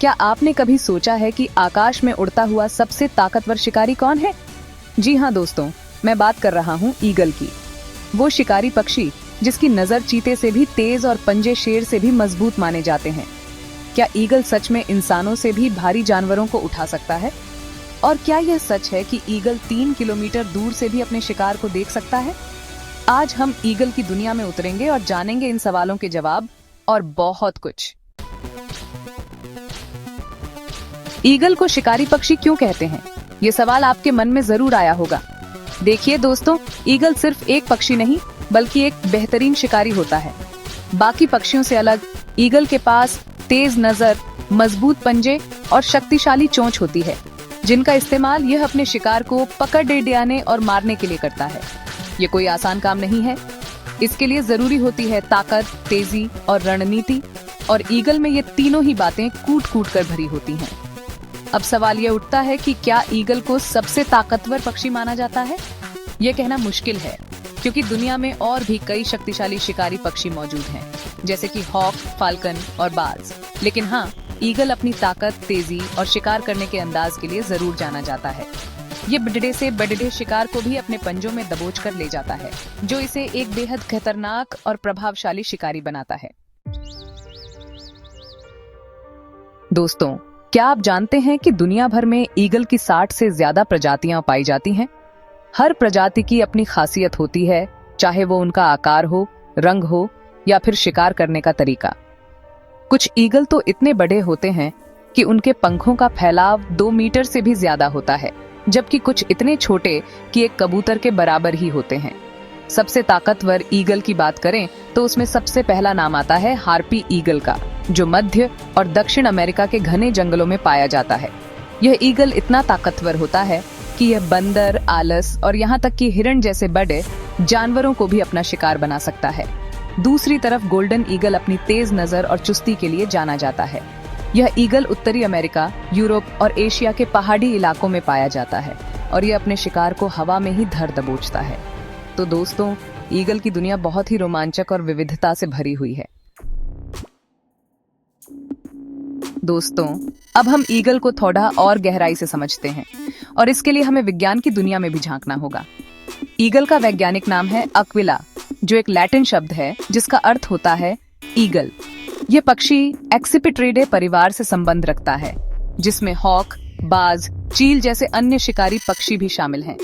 क्या आपने कभी सोचा है कि आकाश में उड़ता हुआ सबसे ताकतवर शिकारी कौन है? जी हाँ दोस्तों, मैं बात कर रहा हूँ ईगल की। वो शिकारी पक्षी जिसकी नजर चीते से भी तेज और पंजे शेर से भी मजबूत माने जाते हैं। क्या ईगल सच में इंसानों से भी भारी जानवरों को उठा सकता है? और क्या यह सच है कि ईगल 3 किलोमीटर दूर से भी अपने शिकार को देख सकता है? आज हम ईगल की दुनिया में उतरेंगे और जानेंगे इन सवालों के जवाब और बहुत कुछ। ईगल को शिकारी पक्षी क्यों कहते हैं? ये सवाल आपके मन में जरूर आया होगा। देखिए दोस्तों, ईगल सिर्फ एक पक्षी नहीं बल्कि एक बेहतरीन शिकारी होता है। बाकी पक्षियों से अलग ईगल के पास तेज नजर, मजबूत पंजे और शक्तिशाली चोंच होती है, जिनका इस्तेमाल यह अपने शिकार को पकड़ डियाने और मारने के लिए करता है। ये कोई आसान काम नहीं है। इसके लिए जरूरी होती है ताकत, तेजी और रणनीति, और ईगल में ये तीनों ही बातें कूट कूट कर भरी होती हैं। अब सवाल ये उठता है कि क्या ईगल को सबसे ताकतवर पक्षी माना जाता है? ये कहना मुश्किल है, क्योंकि दुनिया में और भी कई शक्तिशाली शिकारी पक्षी मौजूद हैं, जैसे कि हॉक, फाल्कन और बाज। लेकिन हाँ, ईगल अपनी ताकत, तेजी और शिकार करने के अंदाज के लिए जरूर जाना जाता है। ये बड़े से बड़े शिकार को भी अपने पंजों में दबोच कर ले जाता है, जो इसे एक बेहद खतरनाक और प्रभावशाली शिकारी बनाता है। दोस्तों, क्या आप जानते हैं कि दुनिया भर में ईगल की 60 से ज्यादा प्रजातियां पाई जाती हैं? हर प्रजाति की अपनी खासियत होती है, चाहे वो उनका आकार हो, रंग हो या फिर शिकार करने का तरीका। कुछ ईगल तो इतने बड़े होते हैं कि उनके पंखों का फैलाव 2 मीटर से भी ज्यादा होता है, जबकि कुछ इतने छोटे कि एक कबूतर के बराबर ही होते हैं। सबसे ताकतवर ईगल की बात करें तो उसमें सबसे पहला नाम आता है हार्पी ईगल का, जो मध्य और दक्षिण अमेरिका के घने जंगलों में पाया जाता है। यह ईगल इतना ताकतवर होता है कि यह बंदर, आलस और यहाँ तक कि हिरण जैसे बड़े जानवरों को भी अपना शिकार बना सकता है। दूसरी तरफ गोल्डन ईगल अपनी तेज नजर और चुस्ती के लिए जाना जाता है। यह ईगल उत्तरी अमेरिका, यूरोप और एशिया के पहाड़ी इलाकों में पाया जाता है और यह अपने शिकार को हवा में ही धर दबोचता है। तो दोस्तों, ईगल की दुनिया बहुत ही रोमांचक और विविधता से भरी हुई है। दोस्तों, अब हम ईगल को थोड़ा और गहराई से समझते हैं, और इसके लिए हमें विज्ञान की दुनिया में भी झांकना होगा। ईगल का वैज्ञानिक नाम है अक्विला, जो एक लैटिन शब्द है जिसका अर्थ होता है ईगल। यह पक्षी एक्सिपिट्रिडे परिवार से संबंध रखता है, जिसमें हॉक, बाज, चील जैसे अन्य शिकारी पक्षी भी शामिल हैं।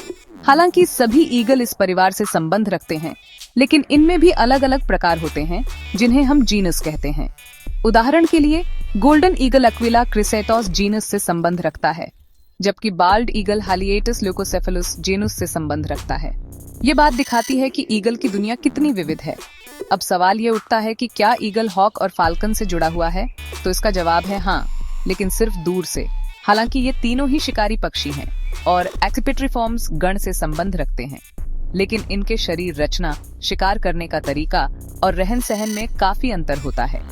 हालांकि सभी ईगल इस परिवार से संबंध रखते हैं, लेकिन इनमें भी अलग अलग प्रकार होते हैं जिन्हें हम जीनस कहते हैं। उदाहरण के लिए, गोल्डन ईगल अक्विला क्रिसेटोस जीनस से संबंध रखता है, जबकि बाल्ड ईगल हालिएटस ल्यूकोसेफेलस जीनस से संबंध रखता है। ये बात दिखाती है कि ईगल की दुनिया कितनी विविध है। अब सवाल ये उठता है कि क्या ईगल हॉक और फाल्कन से जुड़ा हुआ है? तो इसका जवाब है हाँ, लेकिन सिर्फ दूर से। हालांकि ये तीनों ही शिकारी पक्षी हैं और एक्सिपिट्रिफॉर्म्स गण से संबंध रखते हैं, लेकिन इनके शरीर रचना, शिकार करने का तरीका और रहन सहन में काफी अंतर होता है।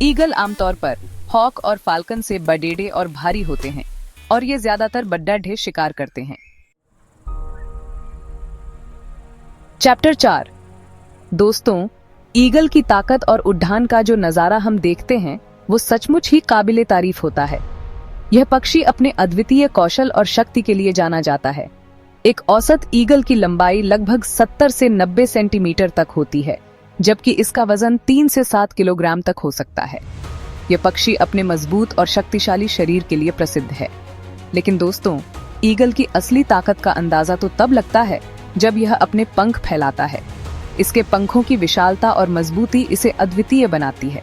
ईगल आमतौर पर हॉक और फाल्कन से बड़े और भारी होते हैं, और ये ज्यादातर बड्ढे शिकार करते हैं। चैप्टर 4। दोस्तों, ईगल की ताकत और उड़ान का जो नजारा हम देखते हैं वो सचमुच ही काबिले तारीफ होता है। यह पक्षी अपने अद्वितीय कौशल और शक्ति के लिए जाना जाता है। एक औसत ईगल की लंबाई लगभग 70 से 90 सेंटीमीटर तक होती है, जबकि इसका वजन 3 से 7 किलोग्राम तक हो सकता है। यह पक्षी अपने मजबूत और शक्तिशाली शरीर के लिए प्रसिद्ध है। लेकिन दोस्तों, ईगल की असली ताकत का अंदाजा तो तब लगता है जब यह अपने पंख फैलाता है। इसके पंखों की विशालता और मजबूती इसे अद्वितीय बनाती है।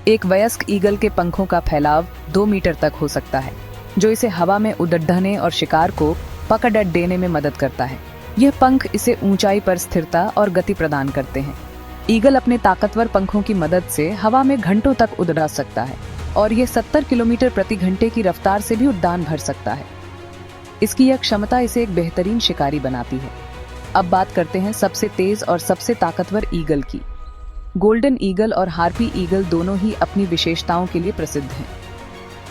एक वयस्क ईगल के पंखों का फैलाव 2 मीटर तक हो सकता है, जो इसे हवा में उड़ने और शिकार को पकड़ देने में मदद करता है। यह पंख इसे ऊंचाई पर स्थिरता और गति प्रदान करते हैं। ईगल अपने ताकतवर पंखों की मदद से हवा में घंटों तक उड़ सकता है, और यह 70 किलोमीटर प्रति घंटे की रफ्तार से भी उड़ान भर सकता है। इसकी यह क्षमता इसे एक बेहतरीन शिकारी बनाती है। अब बात करते हैं सबसे तेज और सबसे ताकतवर ईगल की। गोल्डन ईगल और हार्पी ईगल दोनों ही अपनी विशेषताओं के लिए प्रसिद्ध हैं।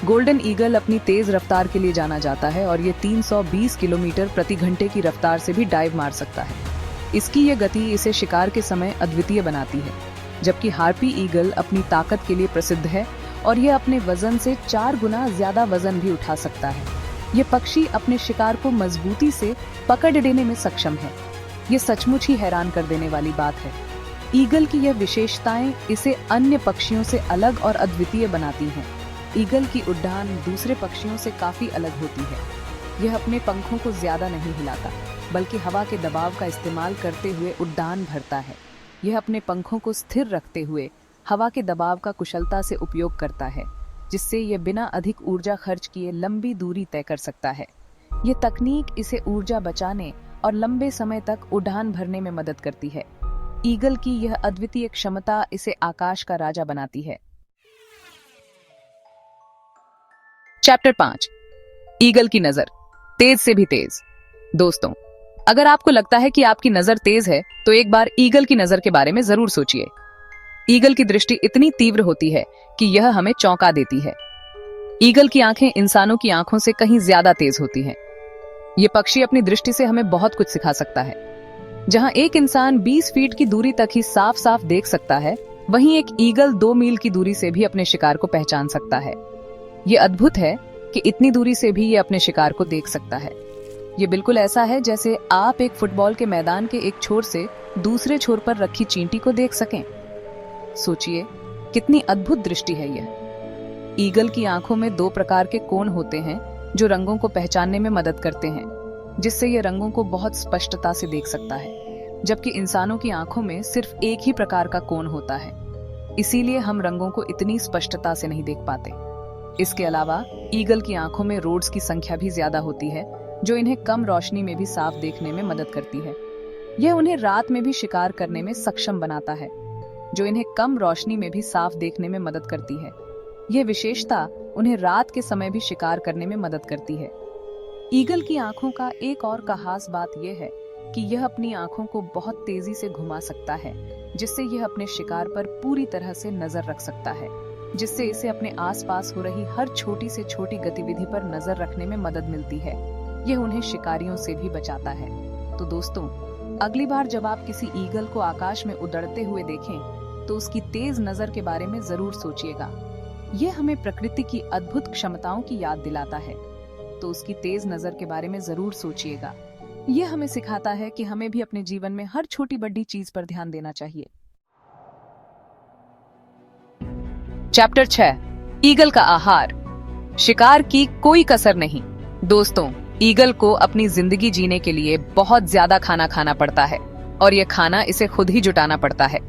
गोल्डन ईगल अपनी तेज रफ्तार के लिए जाना जाता है और ये 320 किलोमीटर प्रति घंटे की रफ्तार से भी डाइव मार सकता है। इसकी यह गति इसे शिकार के समय अद्वितीय बनाती है, जबकि हार्पी ईगल अपनी ताकत के लिए प्रसिद्ध है और यह अपने वजन से 4 गुना ज्यादा वजन भी उठा सकता है। ये पक्षी अपने शिकार को मजबूती से पकड़ लेने में सक्षम है। ये सचमुच ही हैरान कर देने वाली बात है। ईगल की यह विशेषताएं इसे अन्य पक्षियों से अलग और अद्वितीय बनाती हैं। ईगल की उड़ान दूसरे पक्षियों से काफी अलग होती है। यह अपने पंखों को ज्यादा नहीं हिलाता, बल्कि हवा के दबाव का इस्तेमाल करते हुए उड़ान भरता है। यह अपने पंखों को स्थिर रखते हुए हवा के दबाव का कुशलता से उपयोग करता है, जिससे यह बिना अधिक ऊर्जा खर्च किए लंबी दूरी तय कर सकता है। ये तकनीक इसे ऊर्जा बचाने और लंबे समय तक उड़ान भरने में मदद करती है। ईगल की यह अद्वितीय क्षमता इसे आकाश का राजा बनाती है। चैप्टर 5, ईगल की नजर, तेज से भी तेज। दोस्तों, अगर आपको लगता है कि आपकी नजर तेज है, तो एक बार ईगल की नजर के बारे में जरूर सोचिए। ईगल की दृष्टि इतनी तीव्र होती है कि यह हमें चौंका देती है। ईगल की आंखें इंसानों की आंखों से कहीं ज्यादा तेज होती हैं। ये पक्षी अपनी दृष्टि से हमें बहुत कुछ सिखा सकता है। जहां एक इंसान 20 फीट की दूरी तक ही साफ साफ देख सकता है, वहीं एक ईगल 2 मील की दूरी से भी अपने शिकार को पहचान सकता है। ये अद्भुत है कि इतनी दूरी से भी ये अपने शिकार को देख सकता है। ये बिल्कुल ऐसा है जैसे आप एक फुटबॉल के मैदान के एक छोर से दूसरे छोर पर रखी चींटी को देख सकें। सोचिए, कितनी अद्भुत दृष्टि है यह। ईगल की आंखों में 2 प्रकार के कोण होते हैं जो रंगों को पहचानने में मदद करते हैं, जिससे ये रंगों को बहुत स्पष्टता से देख सकता है, जबकि इंसानों की आंखों में सिर्फ एक ही प्रकार का कोण होता है। इसीलिए हम रंगों को इतनी स्पष्टता से नहीं देख पाते। इसके अलावा ईगल की आंखों में रोड्स की संख्या भी ज्यादा होती है, जो इन्हें कम रोशनी में भी साफ देखने में मदद करती है। यह उन्हें रात में भी शिकार करने में सक्षम बनाता है, जो इन्हें कम रोशनी में भी साफ देखने में मदद करती है। यह विशेषता उन्हें रात के समय भी शिकार करने में मदद करती है। ईगल की आंखों का एक और खास बात यह है कि यह अपनी आंखों को बहुत तेजी से घुमा सकता है, जिससे यह अपने शिकार पर पूरी तरह से नजर रख सकता है, जिससे इसे अपने आसपास हो रही हर छोटी से छोटी गतिविधि पर नजर रखने में मदद मिलती है। यह उन्हें शिकारियों से भी बचाता है। तो दोस्तों, अगली बार जब आप किसी ईगल को आकाश में उड़ते हुए देखें, तो उसकी तेज नजर के बारे में जरूर सोचिएगा। यह हमें प्रकृति की अद्भुत क्षमताओं की याद दिलाता है। तो उसकी तेज नजर के बारे में जरूर सोचिएगा। यह हमें सिखाता है कि हमें भी अपने जीवन में हर छोटी बड़ी चीज पर ध्यान देना चाहिए। चैप्टर 6, ईगल का आहार, शिकार की कोई कसर नहीं। दोस्तों, ईगल को अपनी जिंदगी जीने के लिए बहुत ज्यादा खाना खाना पड़ता है, और यह खाना इसे खुद ही जुटाना पड़ता है।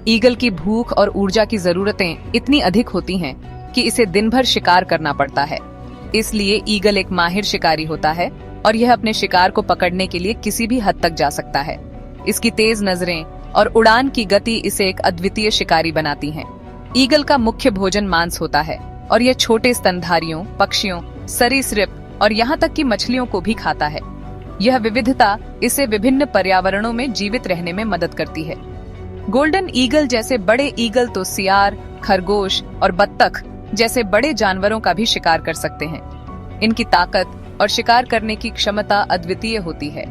ईगल की भूख और ऊर्जा की जरूरतें इतनी अधिक होती हैं कि इसे दिन भर शिकार करना पड़ता है। इसलिए ईगल एक माहिर शिकारी होता है, और यह अपने शिकार को पकड़ने के लिए किसी भी हद तक जा सकता है। इसकी तेज नजरें और उड़ान की गति इसे एक अद्वितीय शिकारी बनाती हैं। ईगल का मुख्य भोजन मांस होता है, और यह छोटे स्तनधारियों, पक्षियों, सरीसृप और यहाँ तक कि मछलियों को भी खाता है। यह विविधता इसे विभिन्न पर्यावरणों में जीवित रहने में मदद करती है। गोल्डन ईगल जैसे बड़े ईगल तो सियार, खरगोश और बत्तख जैसे बड़े जानवरों का भी शिकार कर सकते हैं। इनकी ताकत और शिकार करने की क्षमता अद्वितीय होती है।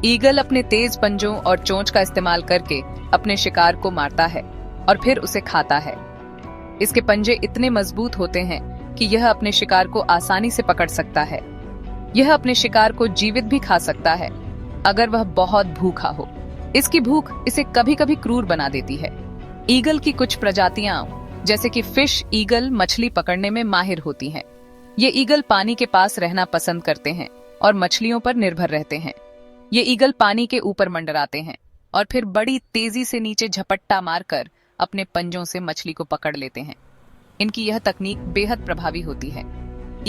ईगल अपने तेज पंजों और चोंच का इस्तेमाल करके अपने शिकार को मारता है और फिर उसे खाता है। इसके पंजे इतने मजबूत होते हैं कि यह अपने शिकार को आसानी से पकड़ सकता है। यह अपने शिकार को जीवित भी खा सकता है अगर वह बहुत भूखा हो। इसकी भूख इसे कभी कभी क्रूर बना देती है। ईगल की कुछ प्रजातियां जैसे कि फिश ईगल मछली पकड़ने में माहिर होती हैं। ये ईगल पानी के पास रहना पसंद करते हैं और मछलियों पर निर्भर रहते हैं। ये ईगल पानी के ऊपर मंडराते हैं और फिर बड़ी तेजी से नीचे झपट्टा मारकर अपने पंजों से मछली को पकड़ लेते हैं। इनकी यह तकनीक बेहद प्रभावी होती है।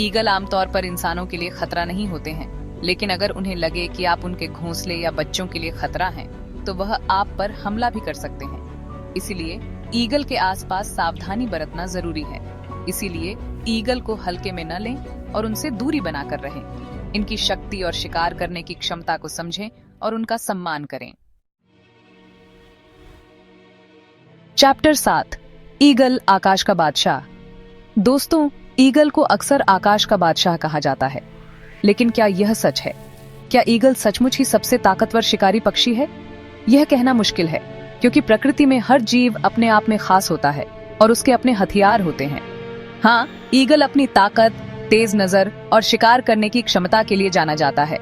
ईगल आमतौर पर इंसानों के लिए खतरा नहीं होते हैं, लेकिन अगर उन्हें लगे कि आप उनके घोंसले या बच्चों के लिए खतरा हैं, तो वह आप पर हमला भी कर सकते हैं। इसीलिए ईगल के आसपास सावधानी बरतना जरूरी है। इसीलिए ईगल को हल्के में न लें और उनसे दूरी बनाकर रहें। इनकी शक्ति और शिकार करने की क्षमता को समझें और उनका सम्मान करें। चैप्टर 7, ईगल आकाश का बादशाह। दोस्तों, ईगल को अक्सर आकाश का बादशाह कहा जाता है, लेकिन क्या यह सच है? क्या ईगल सचमुच ही सबसे ताकतवर शिकारी पक्षी है? यह कहना मुश्किल है, क्योंकि प्रकृति में हर जीव अपने आप में खास होता है और उसके अपने हथियार होते हैं। हाँ, ईगल अपनी ताकत, तेज नजर और शिकार करने की क्षमता के लिए जाना जाता है,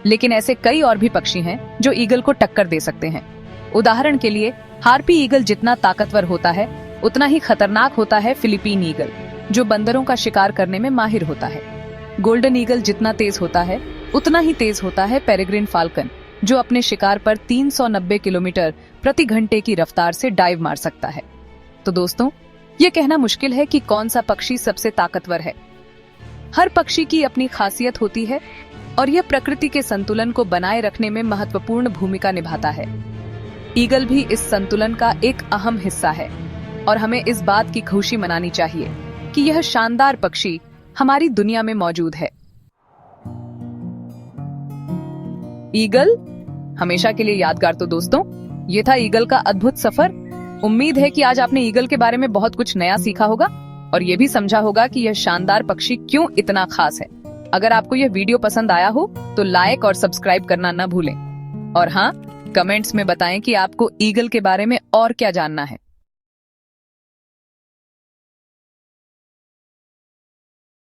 लेकिन ऐसे कई और भी पक्षी हैं जो ईगल को टक्कर दे सकते हैं। उदाहरण के लिए, हार्पी ईगल जितना ताकतवर होता है, उतना ही खतरनाक होता है फिलीपीन ईगल, जो बंदरों का शिकार करने में माहिर होता है। गोल्डन ईगल जितना तेज होता है, उतना ही तेज होता है पेरेग्रिन फाल्कन, जो अपने शिकार पर 390 किलोमीटर प्रति घंटे की रफ्तार से डाइव मार सकता है। तो दोस्तों, ये कहना मुश्किल है कि कौन सा पक्षी सबसे ताकतवर है। हर पक्षी की अपनी खासियत होती है और यह प्रकृति के संतुलन को बनाए रखने में महत्वपूर्ण भूमिका निभाता है। ईगल भी इस संतुलन का एक अहम हिस्सा है और हमें इस बात की खुशी मनानी चाहिए कि यह शानदार पक्षी हमारी दुनिया में मौजूद है। ईगल हमेशा के लिए यादगार। तो दोस्तों, ये था ईगल का अद्भुत सफर। उम्मीद है कि आज आपने ईगल के बारे में बहुत कुछ नया सीखा होगा और ये भी समझा होगा कि यह शानदार पक्षी क्यों इतना खास है। अगर आपको यह वीडियो पसंद आया हो तो लाइक और सब्सक्राइब करना न भूलें। और हाँ, कमेंट्स में बताएं कि आपको ईगल के बारे में और क्या जानना है।